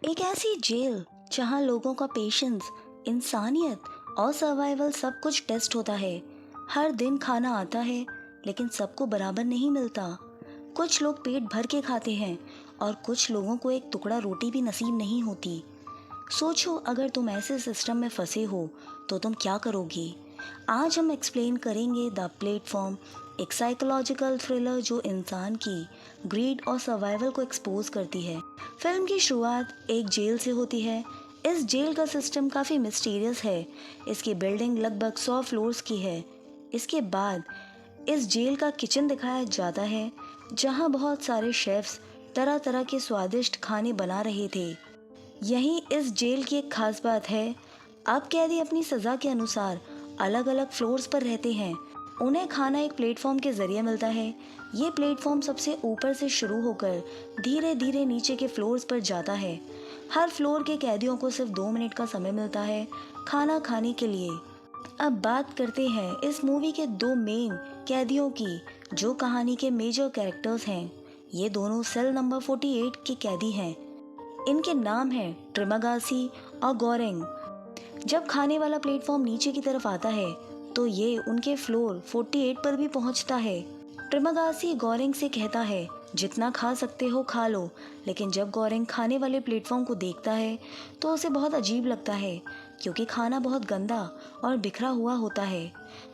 एक ऐसी जेल जहां लोगों का पेशेंस, इंसानियत और सर्वाइवल सब कुछ टेस्ट होता है। हर दिन खाना आता है लेकिन सबको बराबर नहीं मिलता। कुछ लोग पेट भर के खाते हैं और कुछ लोगों को एक टुकड़ा रोटी भी नसीब नहीं होती। सोचो, अगर तुम ऐसे सिस्टम में फंसे हो तो तुम क्या करोगे। आज हम एक्सप्लेन करेंगे द प्लेटफॉर्म, एक साइकोलॉजिकल थ्रिलर जो इंसान की ग्रीड और सर्वाइवल को एक्सपोज करती है। फिल्म की शुरुआत एक जेल से होती है। इस जेल का सिस्टम काफ़ी मिस्टीरियस है। इसकी बिल्डिंग लगभग 100 फ्लोर्स की है। इसके बाद इस जेल का किचन दिखाया जाता है जहां बहुत सारे शेफ्स तरह तरह के स्वादिष्ट खाने बना रहे थे। यही इस जेल की एक खास बात है। अब कैदी अपनी सज़ा के अनुसार अलग अलग फ्लोर्स पर रहते हैं। उन्हें खाना एक प्लेटफॉर्म के जरिए मिलता है। ये प्लेटफॉर्म सबसे ऊपर से शुरू होकर धीरे धीरे नीचे के फ्लोर्स पर जाता है। हर फ्लोर के कैदियों को सिर्फ 2 मिनट का समय मिलता है खाना खाने के लिए। अब बात करते हैं इस मूवी के 2 मेन कैदियों की, जो कहानी के मेजर कैरेक्टर्स हैं। ये दोनों सेल नंबर 48 के कैदी हैं। इनके नाम हैं ट्रिमागासी और गोरेंग। जब खाने वाला प्लेटफॉर्म नीचे की तरफ आता है तो ये उनके फ्लोर 48 पर भी पहुंचता है। ट्रिमागासी गोरेंग से कहता है, जितना खा सकते हो खा लो। लेकिन जब गोरेंग खाने वाले प्लेटफॉर्म को देखता है तो उसे बहुत अजीब लगता है, क्योंकि खाना बहुत गंदा और बिखरा हुआ होता है।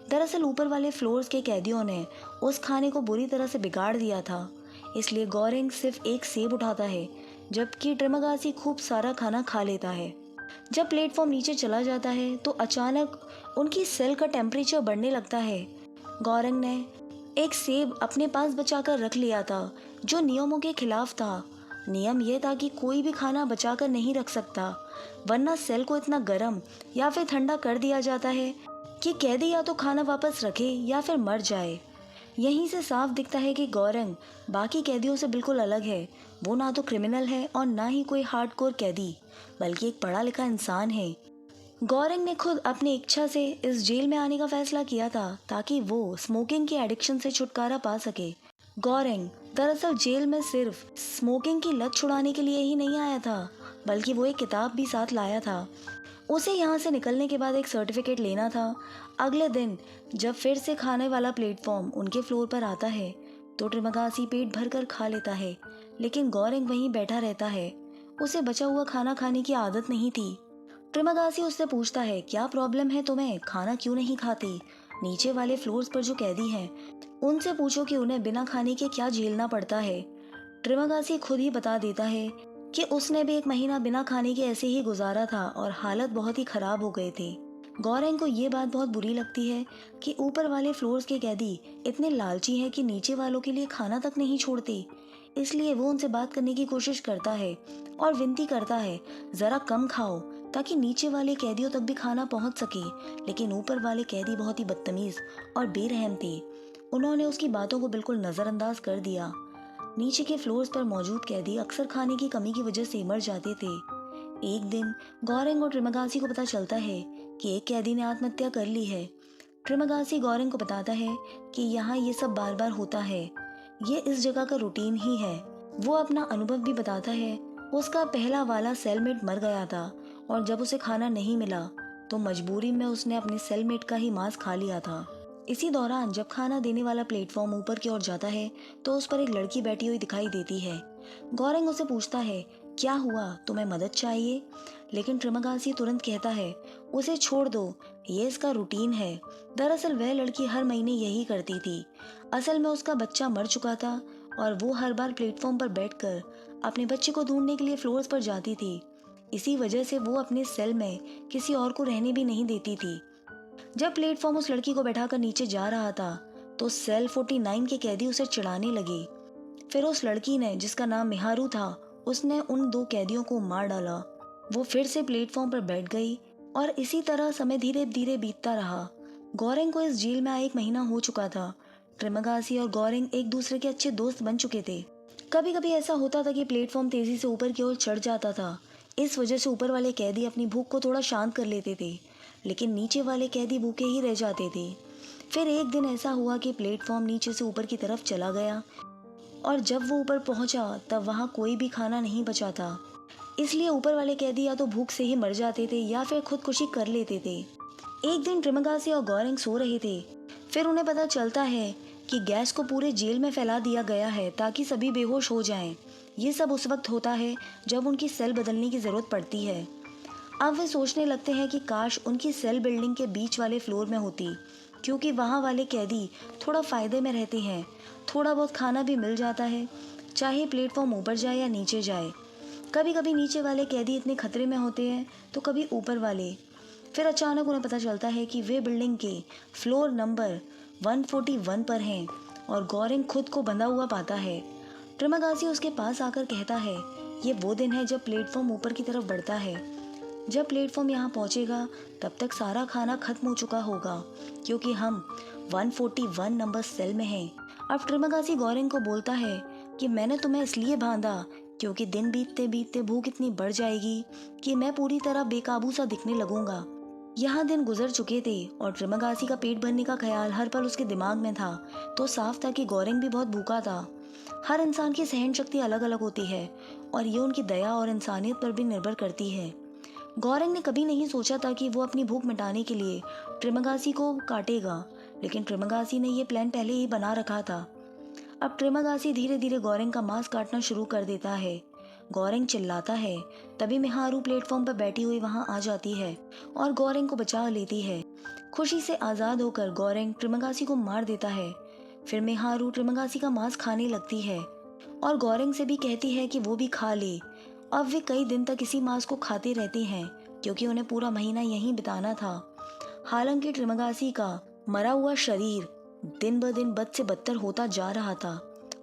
दरअसल ऊपर वाले फ्लोर्स के कैदियों ने उस खाने को बुरी तरह से बिगाड़ दिया था। इसलिए गोरेंग सिर्फ एक सेब उठाता है, जबकि ट्रिमागासी खूब सारा खाना खा लेता है। जब प्लेटफॉर्म नीचे चला जाता है तो अचानक उनकी सेल का टेम्परेचर बढ़ने लगता है। गोरेंग ने एक सेब अपने पास बचाकर रख लिया था, जो नियमों के खिलाफ था। नियम यह था कि कोई भी खाना बचाकर नहीं रख सकता, वरना सेल को इतना गर्म या फिर ठंडा कर दिया जाता है कि कैदी या तो खाना वापस रखे या फिर मर जाए। यहीं से साफ दिखता है कि गोरेंग बाकी कैदियों से बिल्कुल अलग है। वो ना तो क्रिमिनल है और ना ही कोई हार्डकोर कैदी, बल्कि एक पढ़ा लिखा इंसान है। गोरेंग ने खुद अपनी इच्छा से इस जेल में आने का फैसला किया था ताकि वो स्मोकिंग की एडिक्शन से छुटकारा पा सके। गोरेंग दरअसल जेल में सिर्फ स्मोकिंग की लत छुड़ाने के लिए ही नहीं आया था, बल्कि वो एक किताब भी साथ लाया था। उसे यहाँ से निकलने के बाद एक सर्टिफिकेट लेना था। अगले दिन जब फिर से खाने वाला प्लेटफॉर्म उनके फ्लोर पर आता है तो ट्रिमागासी पेट भर कर खा लेता है, लेकिन गोरेंग वहीं बैठा रहता है। उसे बचा हुआ खाना खाने की आदत नहीं थी। ट्रिमागासी उससे पूछता है, क्या प्रॉब्लम है तुम्हें, खाना क्यों नहीं खाती। नीचे वाले फ्लोर्स पर जो कैदी हैं उनसे पूछो कि उन्हें बिना खाने के क्या झेलना पड़ता है। ट्रिमागासी खुद ही बता देता है कि उसने भी 1 महीना बिना खाने के ऐसे ही गुजारा था और हालत बहुत ही खराब हो गए थे। गोरेंग को ये बात बहुत बुरी लगती है कि ऊपर वाले फ्लोर्स के कैदी इतने लालची हैं कि नीचे वालों के लिए खाना तक नहीं छोड़ते। इसलिए वो उनसे बात करने की कोशिश करता है और विनती करता है, ज़रा कम खाओ ताकि नीचे वाले कैदियों तक भी खाना पहुंच सके। लेकिन ऊपर वाले कैदी बहुत ही बदतमीज़ और बेरहम थे। उन्होंने उसकी बातों को बिल्कुल नज़रअंदाज कर दिया। नीचे के फ्लोर्स पर मौजूद कैदी अक्सर खाने की कमी की वजह से मर जाते थे। एक दिन गोरेंग और ट्रिमागासी को पता चलता है कि एक कैदी ने आत्महत्या कर ली है। ट्रिमागासी गोरेंग को बताता है कि यहाँ ये सब बार बार होता है, ये इस जगह का रूटीन ही है। वो अपना अनुभव भी बताता है। उसका पहला वाला सेलमेट मर गया था और जब उसे खाना नहीं मिला तो मजबूरी में उसने अपने सेलमेट का ही मांस खा लिया था। इसी दौरान जब खाना देने वाला प्लेटफॉर्म ऊपर की ओर जाता है तो उस पर एक लड़की बैठी हुई दिखाई देती है। गोरेंग उसे पूछता है, क्या हुआ, तुम्हें मदद चाहिए। लेकिन ट्रिमागासी तुरंत कहता है, उसे छोड़ दो, ये इसका रूटीन है। दरअसल वह लड़की हर महीने यही करती थी। असल में उसका बच्चा मर चुका था और वो हर बार प्लेटफॉर्म पर बैठकर अपने बच्चे को ढूंढने के लिए फ्लोर्स पर जाती थी। इसी वजह से वो अपने सेल में किसी और को रहने भी नहीं देती थी। जब प्लेटफॉर्म उस लड़की को बैठाकर नीचे जा रहा था तो सेल 49 के कैदी उसे चिढ़ाने लगे। फिर उस लड़की ने, जिसका नाम मिहारू था, उसने उन 2 कैदियों को मार डाला। वो फिर से प्लेटफॉर्म पर बैठ गई और इसी तरह समय धीरे धीरे बीतता रहा। गोरेंग को इस जेल में 1 महीना हो चुका था। ट्रिमागासी और गोरेंग एक दूसरे के अच्छे दोस्त बन चुके थे। कभी कभी ऐसा होता था कि प्लेटफॉर्म तेजी से ऊपर की ओर चढ़ जाता था। इस वजह से ऊपर वाले कैदी अपनी भूख को थोड़ा शांत कर लेते थे, लेकिन नीचे वाले कैदी भूखे ही रह जाते थे। फिर एक दिन ऐसा हुआ कि प्लेटफॉर्म नीचे से ऊपर की तरफ चला गया और जब वो ऊपर पहुंचा तब वहां कोई भी खाना नहीं बचा था। इसलिए ऊपर वाले कैदी या तो भूख से ही मर जाते थे या फिर खुदकुशी कर लेते थे। एक दिन ट्रिमंगासी और गौरेंग सो रहे थे। फिर उन्हें पता चलता है कि गैस को पूरे जेल में फैला दिया गया है ताकि सभी बेहोश हो जाएं। ये सब उस वक्त होता है जब उनकी सेल बदलने की ज़रूरत पड़ती है। अब वे सोचने लगते हैं कि काश उनकी सेल बिल्डिंग के बीच वाले फ्लोर में होती, क्योंकि वहाँ वाले कैदी थोड़ा फ़ायदे में रहते हैं। थोड़ा बहुत खाना भी मिल जाता है, चाहे प्लेटफॉर्म ऊपर जाए या नीचे जाए। कभी कभी नीचे वाले कैदी इतने खतरे में होते हैं तो कभी ऊपर वाले। फिर अचानक उन्हें पता चलता है कि वे बिल्डिंग के फ्लोर नंबर 141 पर हैं और गौरेंग खुद को बंधा हुआ पाता है। ट्रिमंगासी उसके पास आकर कहता है, ये वो दिन है जब प्लेटफॉर्म ऊपर की तरफ बढ़ता है। जब प्लेटफॉर्म यहाँ पहुँचेगा तब तक सारा खाना खत्म हो चुका होगा, क्योंकि हम 141 नंबर सेल में हैं। अब ट्रिमंगासी गौरेंग को बोलता है कि मैंने तुम्हें इसलिए बांधा क्योंकि दिन बीतते बीतते भूख इतनी बढ़ जाएगी कि मैं पूरी तरह बेकाबू सा दिखने लगूंगा। यहाँ दिन गुजर चुके थे और ट्रिमंगासी का पेट भरने का ख्याल हर पल उसके दिमाग में था, तो साफ था कि गौरेंग भी बहुत भूखा था। हर इंसान की सहन शक्ति अलग अलग होती है और ये उनकी दया और इंसानियत पर भी निर्भर करती है। गौरेंग ने कभी नहीं सोचा था कि वो अपनी भूख मिटाने के लिए ट्रिमंगासी को काटेगा, लेकिन ट्रिमंगासी ने ये प्लान पहले ही बना रखा था। अब ट्रिमंगासी धीरे धीरे गौरेंग का मांस काटना शुरू कर देता है। गौरेंग चिल्लाता है, तभी मिहारू प्लेटफॉर्म पर बैठी हुई वहां आ जाती है और गौरेंग को बचा लेती है। खुशी से आज़ाद होकर गौरेंग ट्रिमंगासी को मार देता है। फिर मिहारू ट्रिमंगासी का मांस खाने लगती है और गौरेंग से भी कहती है कि वो भी खा ले। अब वे कई दिन तक इसी मांस को खाते रहते हैं, क्योंकि उन्हें पूरा महीना यहीं बिताना था। हालांकि ट्रिमंगासी का मरा हुआ शरीर दिन ब दिन बद से बदतर होता जा रहा था।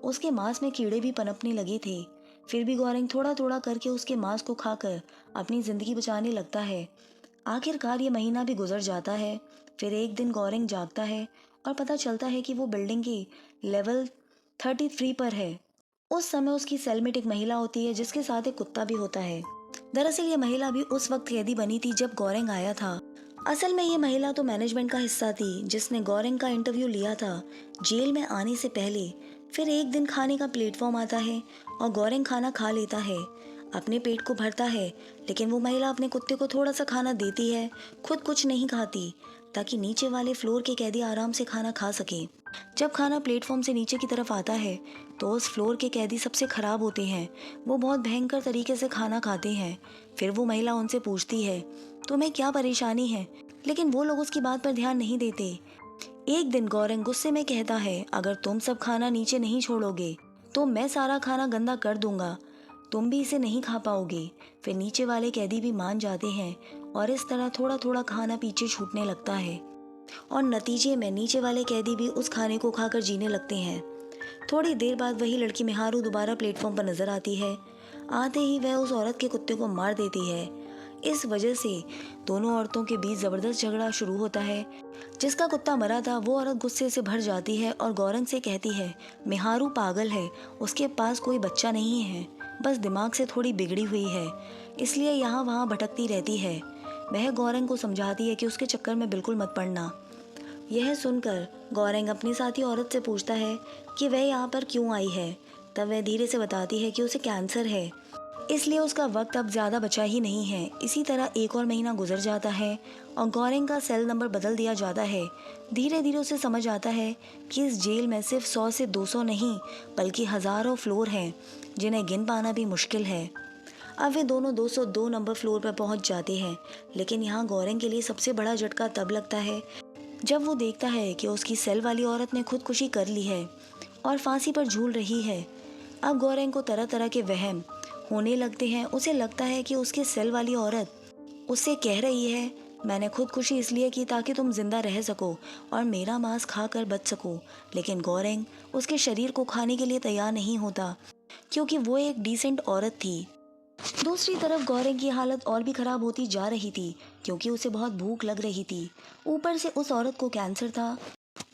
उसके मांस में कीड़े भी पनपने लगे थे। फिर भी गौरेंग थोड़ा थोड़ा करके उसके मांस को खाकर अपनी जिंदगी बचाने लगता है। आखिरकार ये महीना भी गुजर जाता है। फिर एक दिन गौरेंग जागता है और पता चलता है कि वो बिल्डिंग के लेवल 33 पर है। उस समय उसकी सेल में एक महिला होती है जिसके साथ एक कुत्ता भी होता है। दरअसल ये महिला भी उस वक्त कैदी बनी थी जब गौरेंग आया था। असल में ये महिला तो मैनेजमेंट का हिस्सा थी जिसने गौरेंग का इंटरव्यू लिया था जेल में आने से पहले। फिर एक दिन खाने का प्लेटफॉर्म आता है और गौरेंग खाना खा लेता है, अपने पेट को भरता है। लेकिन वो महिला अपने कुत्ते को थोड़ा सा खाना देती है, खुद कुछ नहीं खाती, ताकि नीचे वाले फ्लोर के कैदी आराम से खाना खा सके। जब खाना प्लेटफॉर्म से नीचे की तरफ आता है तो उस फ्लोर के कैदी सबसे खराब होते हैं। वो बहुत भयंकर तरीके से खाना खाते हैं। फिर वो महिला उनसे पूछती है, तुम्हें क्या परेशानी है? लेकिन वो लोग उसकी बात पर ध्यान नहीं देते। एक दिन गौरेंग गुस्से में कहता है, अगर तुम सब खाना नीचे नहीं छोड़ोगे तो मैं सारा खाना गंदा कर दूंगा, तुम भी इसे नहीं खा पाओगे। फिर नीचे वाले कैदी भी मान जाते हैं और इस तरह थोड़ा थोड़ा खाना पीछे छूटने लगता है और नतीजे में नीचे वाले कैदी भी उस खाने को खाकर जीने लगते हैं। थोड़ी देर बाद वही लड़की मिहारू दोबारा प्लेटफॉर्म पर नजर आती है। आते ही वह उस औरत के कुत्ते को मार देती है। इस वजह से दोनों औरतों के बीच जबरदस्त झगड़ा शुरू होता है। जिसका कुत्ता मरा था वो औरत गुस्से से भर जाती है और गौरेंग से कहती है, मिहारू पागल है, उसके पास कोई बच्चा नहीं है, बस दिमाग से थोड़ी बिगड़ी हुई है, इसलिए यहाँ वहाँ भटकती रहती है। वह गौरेंग को समझाती है कि उसके चक्कर में बिल्कुल मत पड़ना। यह सुनकर गौरेंग अपनी साथी औरत से पूछता है कि वह यहाँ पर क्यों आई है। तब वह धीरे से बताती है कि उसे कैंसर है, इसलिए उसका वक्त अब ज़्यादा बचा ही नहीं है। इसी तरह एक और महीना गुजर जाता है और गौरेंग का सेल नंबर बदल दिया जाता है। धीरे धीरे उसे समझ आता है कि इस जेल में सिर्फ 100 से 200 नहीं बल्कि हज़ारों फ्लोर हैं जिन्हें गिन पाना भी मुश्किल है। अब वे दोनों 202 नंबर फ्लोर पर पहुंच जाते हैं। लेकिन यहाँ गौरेंग के लिए सबसे बड़ा झटका तब लगता है जब वो देखता है कि उसकी सेल वाली औरत ने खुदकुशी कर ली है और फांसी पर झूल रही है। अब गौरेंग को तरह तरह के वहम होने लगते हैं। उसे लगता है कि उसके सेल वाली औरत उससे कह रही है, मैंने खुदकुशी इसलिए की ताकि तुम जिंदा रह सको और मेरा मांस खाकर बच सको। लेकिन गौरेंग उसके शरीर को खाने के लिए तैयार नहीं होता, क्योंकि वो एक डिसेंट औरत थी। दूसरी तरफ गौरेंग की हालत और भी खराब होती जा रही थी, क्योंकि उसे बहुत भूख लग रही थी। ऊपर से उस औरत को कैंसर था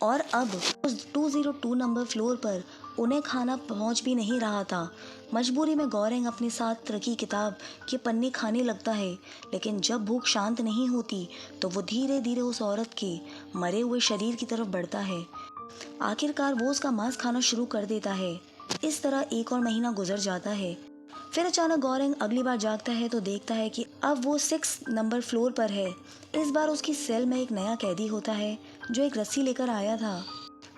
और अब उस 202 नंबर फ्लोर पर उन्हें खाना पहुंच भी नहीं रहा था। मजबूरी में गौरेंग अपने साथ रखी किताब के पन्ने खाने लगता है। लेकिन जब भूख शांत नहीं होती तो वो धीरे धीरे उस औरत के मरे हुए शरीर की तरफ बढ़ता है। आखिरकार वो उसका मांस खाना शुरू कर देता है। इस तरह एक और महीना गुजर जाता है। फिर अचानक गौरंग अगली बार जागता है तो देखता है कि अब वो 6 नंबर फ्लोर पर है। इस बार उसकी सेल में एक नया कैदी होता है जो एक रस्सी लेकर आया था।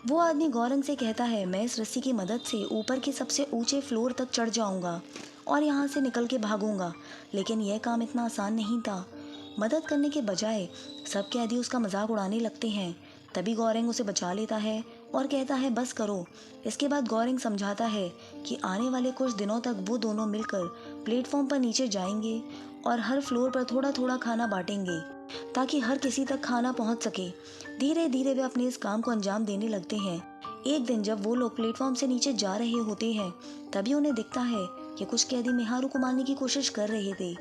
वो आदमी गौरंग से कहता है, मैं इस रस्सी की मदद से ऊपर के सबसे ऊंचे फ्लोर तक चढ़ जाऊंगा और यहाँ से निकल के भागूंगा। लेकिन यह काम इतना आसान नहीं था। मदद करने के बजाय सब कैदी उसका मजाक उड़ाने लगते हैं। तभी गौरंग उसे बचा लेता है और कहता है बस करो। इसके बाद गौरंग समझाता है कि आने वाले कुछ दिनों तक वो दोनों मिलकर प्लेटफॉर्म पर नीचे जाएंगे और हर फ्लोर पर थोड़ा थोड़ा खाना बांटेंगे ताकि हर किसी तक खाना पहुंच सके। धीरे धीरे वे अपने इस काम को अंजाम देने लगते हैं। एक दिन जब वो लोग प्लेटफॉर्म से नीचे जा रहे होते हैं तभी उन्हें दिखता है कि कुछ कैदी मिहारू को मारने की कोशिश कर रहे थे।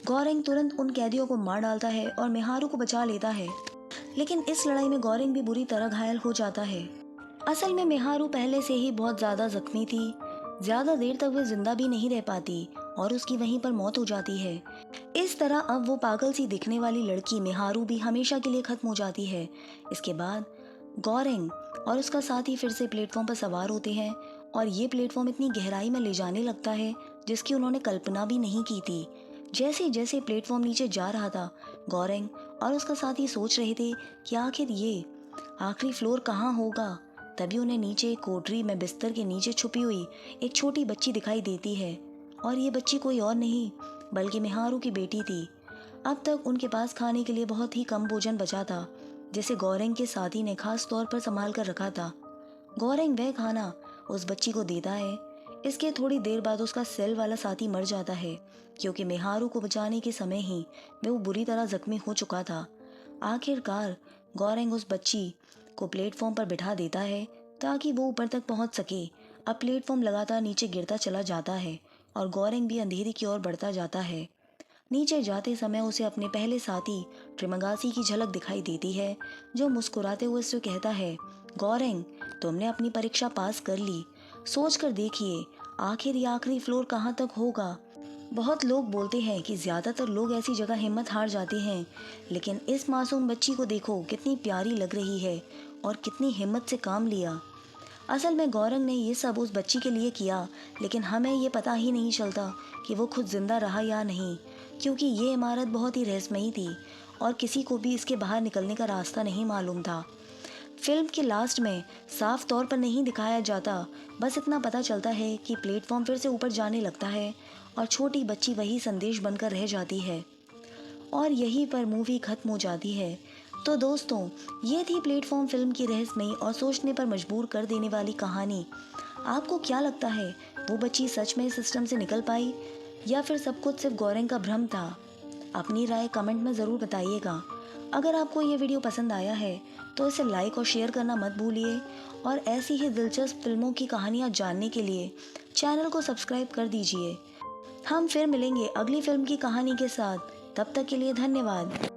गौरंग तुरंत उन कैदियों को मार डालता है और मिहारू को बचा लेता है। लेकिन इस लड़ाई में गौरंग भी बुरी तरह घायल हो जाता है। असल में मिहारू पहले से ही बहुत ज्यादा जख्मी थी। ज्यादा देर तक वह जिंदा भी नहीं रह पाती और उसकी वहीं पर मौत हो जाती है। इस तरह अब वो पागल सी दिखने वाली लड़की मिहारू भी हमेशा के लिए खत्म हो जाती है। इसके बाद गौरंग और उसका साथी फिर से प्लेटफॉर्म पर सवार होते हैं और ये प्लेटफॉर्म इतनी गहराई में ले जाने लगता है जिसकी उन्होंने कल्पना भी नहीं की थी। जैसे जैसे प्लेटफॉर्म नीचे जा रहा था, गौरंग और उसका साथी सोच रहे थे कि आखिर ये आखिरी फ्लोर कहाँ होगा। तभी उन्हें नीचे एक कोठरी में बिस्तर के नीचे छुपी हुई एक छोटी बच्ची दिखाई देती है और ये बच्ची कोई और नहीं बल्कि मिहारू की बेटी थी। अब तक उनके पास खाने के लिए बहुत ही कम भोजन बचा था जिसे गौरंग के साथी ने खास तौर पर संभाल कर रखा था। गौरंग वह खाना उस बच्ची को देता है। इसके थोड़ी देर बाद उसका सेल वाला साथी मर जाता है क्योंकि मिहारू को बचाने के समय ही वो बुरी तरह जख्मी हो चुका था। आखिरकार गौरंग उस बच्ची को प्लेटफॉर्म पर बिठा देता है ताकि वो ऊपर तक पहुंच सके। अब प्लेटफॉर्म लगातार नीचे गिरता चला जाता है और गौरंग भी अंधेरे की ओर बढ़ता जाता है। नीचे जाते समय उसे अपने पहले साथी ट्रिमंगासी की झलक दिखाई देती है जो मुस्कुराते हुए उससे कहता है, गौरंग तुमने अपनी परीक्षा पास कर ली। सोच कर देखिए आखिर ये आखिरी फ्लोर कहाँ तक होगा। बहुत लोग बोलते हैं कि ज़्यादातर लोग ऐसी जगह हिम्मत हार जाते हैं, लेकिन इस मासूम बच्ची को देखो कितनी प्यारी लग रही है और कितनी हिम्मत से काम लिया। असल में गौरंग ने ये सब उस बच्ची के लिए किया, लेकिन हमें ये पता ही नहीं चलता कि वो खुद जिंदा रहा या नहीं, क्योंकि ये इमारत बहुत ही रहस्यमयी थी और किसी को भी इसके बाहर निकलने का रास्ता नहीं मालूम था। फिल्म के लास्ट में साफ तौर पर नहीं दिखाया जाता, बस इतना पता चलता है कि प्लेटफॉर्म फिर से ऊपर जाने लगता है और छोटी बच्ची वही संदेश बनकर रह जाती है और यहीं पर मूवी खत्म हो जाती है। तो दोस्तों, ये थी प्लेटफॉर्म फिल्म की रहस्यमयी और सोचने पर मजबूर कर देने वाली कहानी। आपको क्या लगता है, वो बच्ची सच में इस सिस्टम से निकल पाई या फिर सब कुछ सिर्फ गौरंग का भ्रम था? अपनी राय कमेंट में ज़रूर बताइएगा। अगर आपको ये वीडियो पसंद आया है तो इसे लाइक और शेयर करना मत भूलिए और ऐसी ही दिलचस्प फिल्मों की कहानियाँ जानने के लिए चैनल को सब्सक्राइब कर दीजिए। हम फिर मिलेंगे अगली फिल्म की कहानी के साथ। तब तक के लिए धन्यवाद।